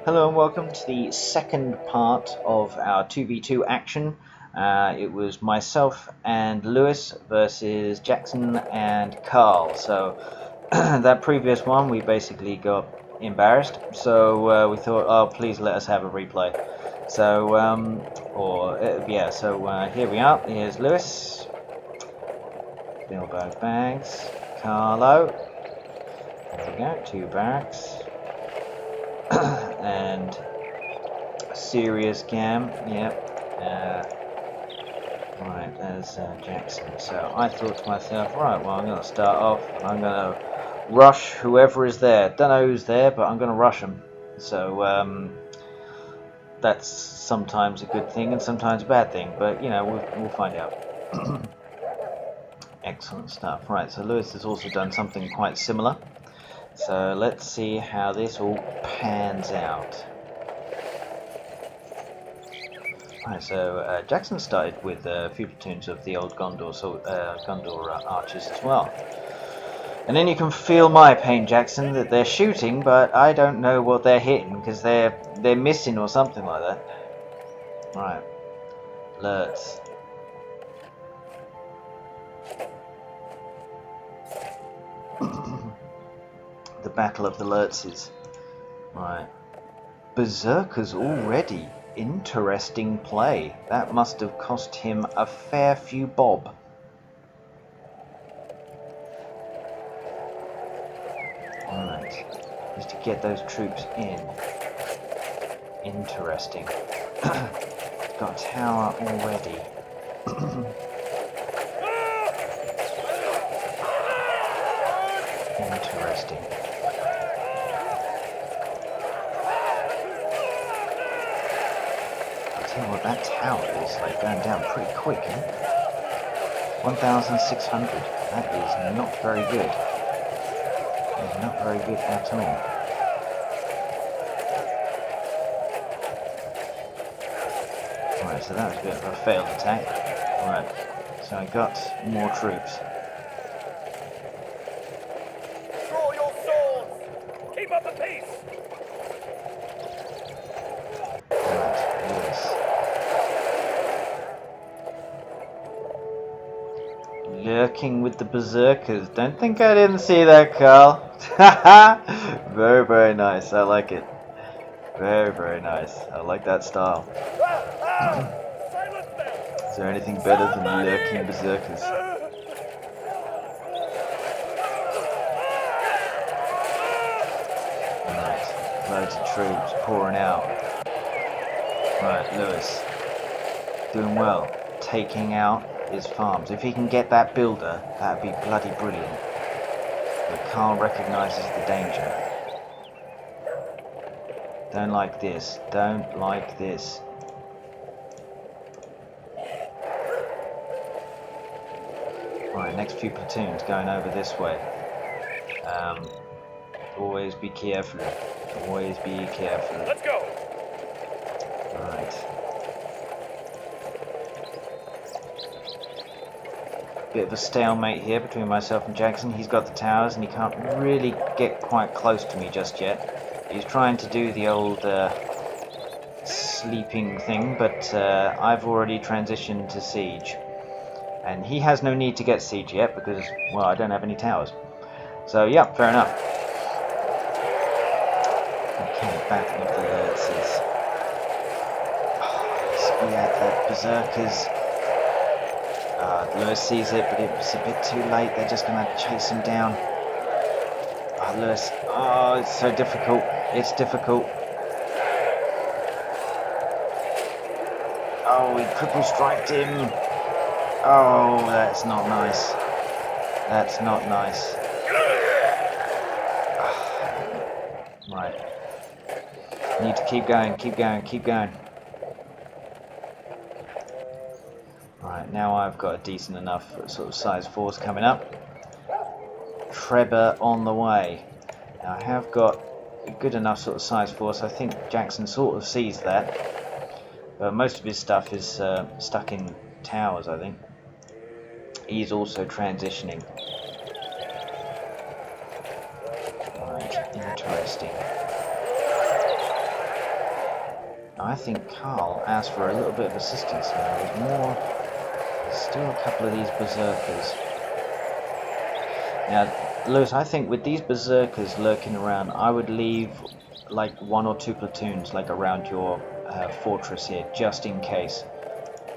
Hello and welcome to the second part of our 2v2 action. It was myself and Lewis versus Jackson and Carl. So that previous one we basically got embarrassed. So we thought, oh, please let us have a replay. So, here we are. Here's Lewis. Bilbo Bags. Carlo. There we go, 2 barracks. And serious gam, yep. Right, there's Jackson. So I thought to myself, right, well, I'm going to start off and I'm going to rush whoever is there. Don't know who's there, but I'm going to rush them. So that's sometimes a good thing and sometimes a bad thing, but you know, we'll find out. Excellent stuff. Right, so Lewis has also done something quite similar. So let's see how this all pans out. Right, so Jackson started with a few platoons of the old Gondor archers as well. And then you can feel my pain, Jackson, that they're shooting, but I don't know what they're hitting because they're missing or something like that. Right, alerts. The Battle of the Lurtzes. Right, Berserkers already. Interesting play. That must have cost him a fair few bob. Alright, just to get those troops in. Interesting. Got a tower already. Interesting. I'll tell you what, that tower is like going down pretty quick, eh? 1,600. That is not very good. That is not very good at all. Right, so that was a bit of a failed attack. Right, so I got more troops. Draw your swords! Keep up the pace! Right, Lewis. Lurking with the berserkers. Don't think I didn't see that, Carl. Very, very nice. I like it. Very, very nice. I like that style. Is there anything better than lurking berserkers? Right, loads of troops pouring out. Right, Lewis. Doing well. Taking out his farms. If he can get that builder, that'd be bloody brilliant. But Carl recognises the danger. Don't like this. Don't like this. Right, next few platoons going over this way. Always be careful. Always be careful. Let's go! Right. Bit of a stalemate here between myself and Jackson. He's got the towers and he can't really get quite close to me just yet. He's trying to do the old sleeping thing, but I've already transitioned to siege. And he has no need to get siege yet because, well, I don't have any towers. So, yeah, fair enough. Okay, Battle of the Lurtzes. Oh, yeah, the berserkers. Lewis sees it, but it's a bit too late. They're just going to chase him down. Oh, Lewis. Oh, it's so difficult. It's difficult. Oh, he triple striked him. Oh, that's not nice. That's not nice. Right. Need to keep going, keep going, keep going. Right, now I've got a decent enough sort of size force coming up. Trevor on the way. Now I have got a good enough sort of size force. I think Jackson sort of sees that. But most of his stuff is stuck in towers, I think. He's also transitioning. Right, interesting. I think Carl asked for a little bit of assistance here. There's more. There's still a couple of these berserkers. Now, Lewis, I think with these berserkers lurking around, I would leave like 1 or 2 platoons like around your fortress here, just in case.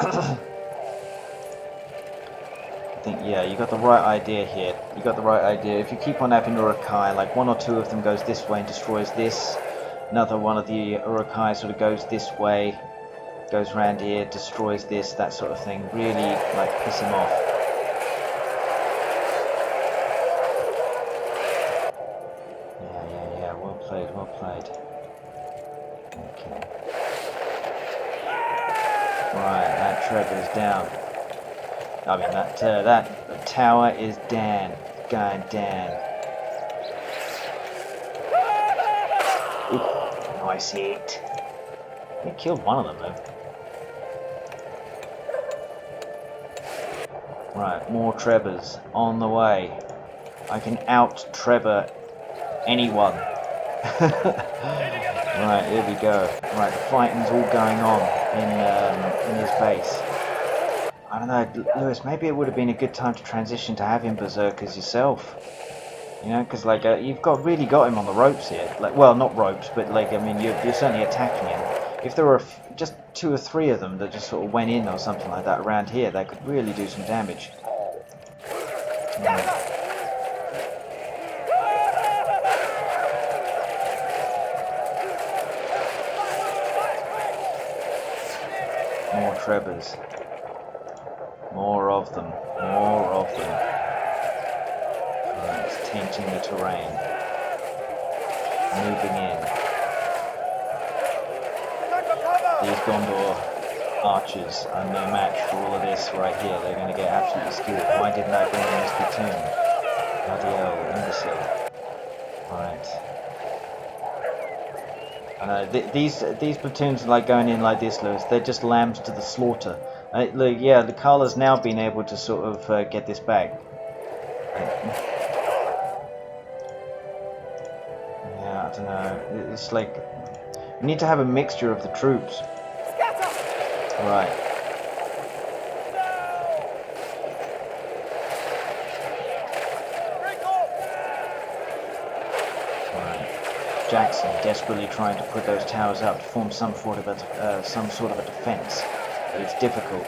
I think, yeah, you got the right idea here. You got the right idea. If you keep on having Urukai, like 1 or 2 of them goes this way and destroys this. Another one of the Urukai sort of goes this way, goes around here, destroys this, that sort of thing. Really, like, piss him off. Yeah, well played, well played. Okay. Right, that Trevor's down. I mean, that tower is down. Going down. Ooh, nice hit. He killed one of them, though. Right, more Trebors on the way. I can out-Trevor anyone. Right, here we go. Right, the fighting's all going on in his base. I don't know, Lewis, maybe it would have been a good time to transition to having berserkers yourself. You know, because like you've really got him on the ropes here. Like, well, not ropes, but like I mean, you're certainly attacking him. If there were just 2 or 3 of them that just sort of went in or something like that around here, they could really do some damage. Yeah. More Trebors. More of them. More of them. Right, it's tainting the terrain. Moving in. These Gondor archers are no match for all of this right here. They're going to get absolutely skewered. Why didn't I bring in this platoon? Bloody hell, imbecile. Right. I know, these platoons are like going in like this, Lewis. They're just lambs to the slaughter. Look, yeah, the Carla's now been able to sort of get this back. Yeah, I don't know. It's like we need to have a mixture of the troops. Right. Jackson desperately trying to put those towers up to form some sort of a defense, but it's difficult.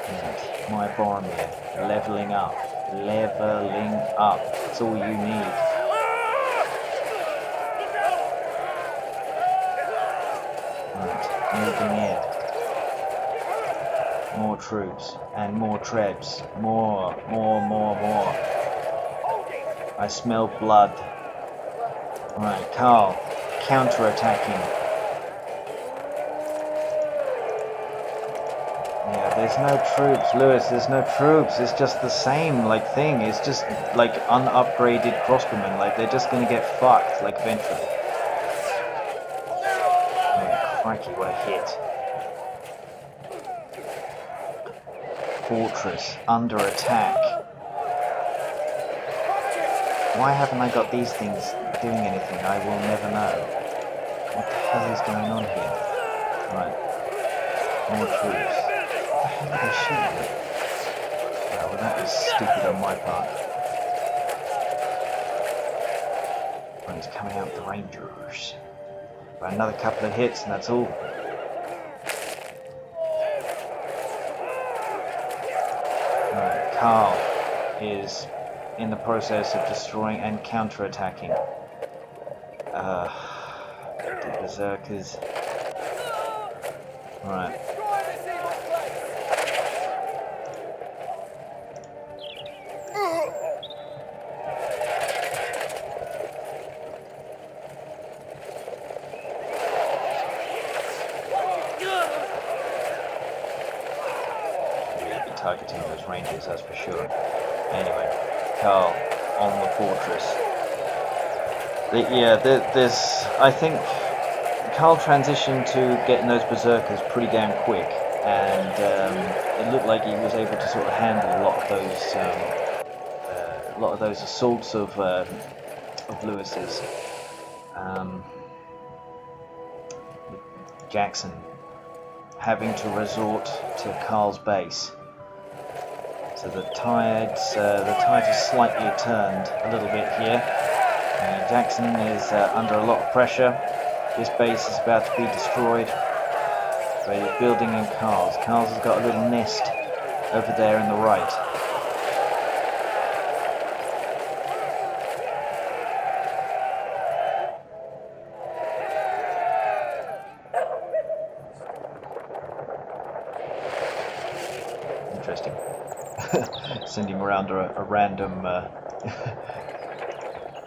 And my Boromir, leveling up. That's all you need. Right, moving in. More troops and more Trebs. More. I smell blood. Right, Carl, counter-attacking. Yeah, there's no troops, Lewis, there's no troops. It's just the same, like, thing. It's just, like, unupgraded crossbowmen. Like, they're just gonna get fucked, like, eventually. Oh, crikey, what a hit. Fortress, under attack. Why haven't I got these things doing anything? I will never know. What the hell is going on here? Right. More troops. What the hell are they shooting at? Oh, well, that was stupid on my part. Right, he's coming out with the Rangers. Right, another couple of hits and that's all. Right, Carl is in the process of destroying and counter-attacking. The berserkers. Right. We'll be targeting those rangers, that's for sure. Anyway. Carl on the fortress. There's. I think Carl transitioned to getting those berserkers pretty damn quick, and it looked like he was able to sort of handle a lot of those assaults of Lewis's. Jackson having to resort to Carl's base. So the tide is slightly turned a little bit here. Jackson is under a lot of pressure. This base is about to be destroyed. But he's building in Carl's. Carl's has got a little nest over there in the right. Interesting. Send him around a random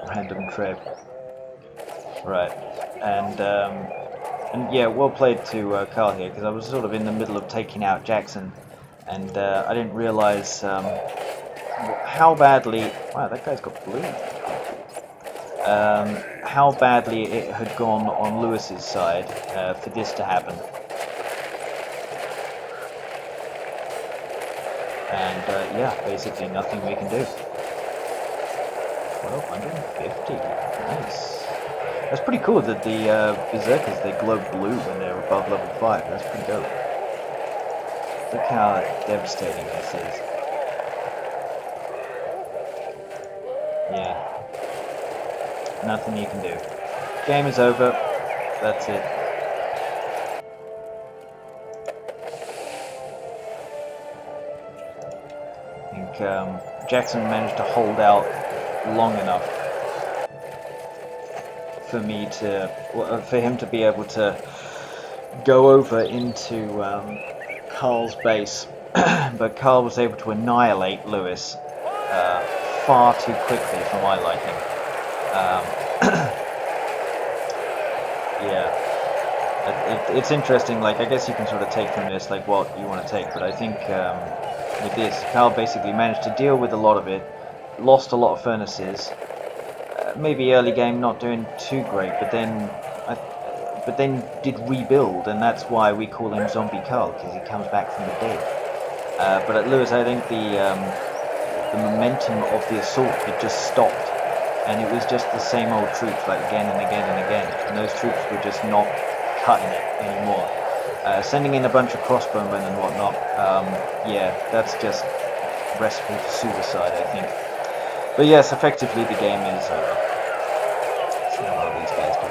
random trip. Right, and yeah, well played to Carl here, because I was sort of in the middle of taking out Jackson, and I didn't realise how badly. Wow, that guy's got blue. How badly it had gone on Lewis's side for this to happen. And yeah, basically nothing we can do. 1250, nice. That's pretty cool that the Berserkers, they glow blue when they're above level 5. That's pretty dope. Look how devastating this is. Yeah. Nothing you can do. Game is over. That's it. I think Jackson managed to hold out long enough for me to, for him to be able to go over into Carl's base, but Carl was able to annihilate Lewis far too quickly for my liking. Yeah, it's interesting. Like, I guess you can sort of take from this like what you want to take, but I think with this, Carl basically managed to deal with a lot of it, lost a lot of furnaces. Maybe early game not doing too great, but then did rebuild, and that's why we call him Zombie Carl, because he comes back from the dead. But at Lewis, I think the momentum of the assault had just stopped, and it was just the same old troops, like again and again and again, and those troops were just not cutting it anymore. Sending in a bunch of crossbowmen and whatnot, yeah, that's just recipe for suicide, I think. But yes, effectively the game is over. See how these guys do.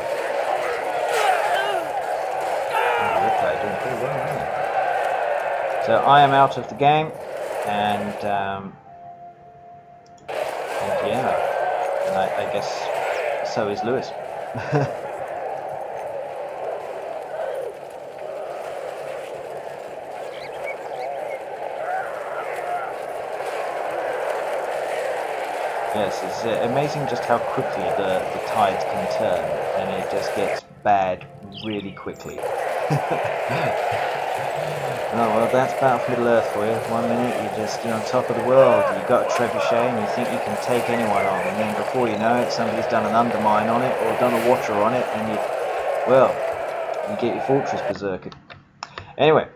Oh, doing pretty well, isn't it? So I am out of the game, and yeah, and I guess so is Lewis. Yes, it's amazing just how quickly the tides can turn, and it just gets bad really quickly. Oh, well, that's Battle for Middle-earth for you. 1 minute you're on top of the world, you've got a trebuchet and you think you can take anyone on, and then before you know it, somebody's done an undermine on it, or done a watcher on it, and you get your fortress berserker. Anyway,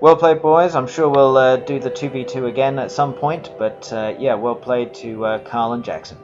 well played, boys. I'm sure we'll do the 2v2 again at some point, but yeah, well played to Carl and Jackson.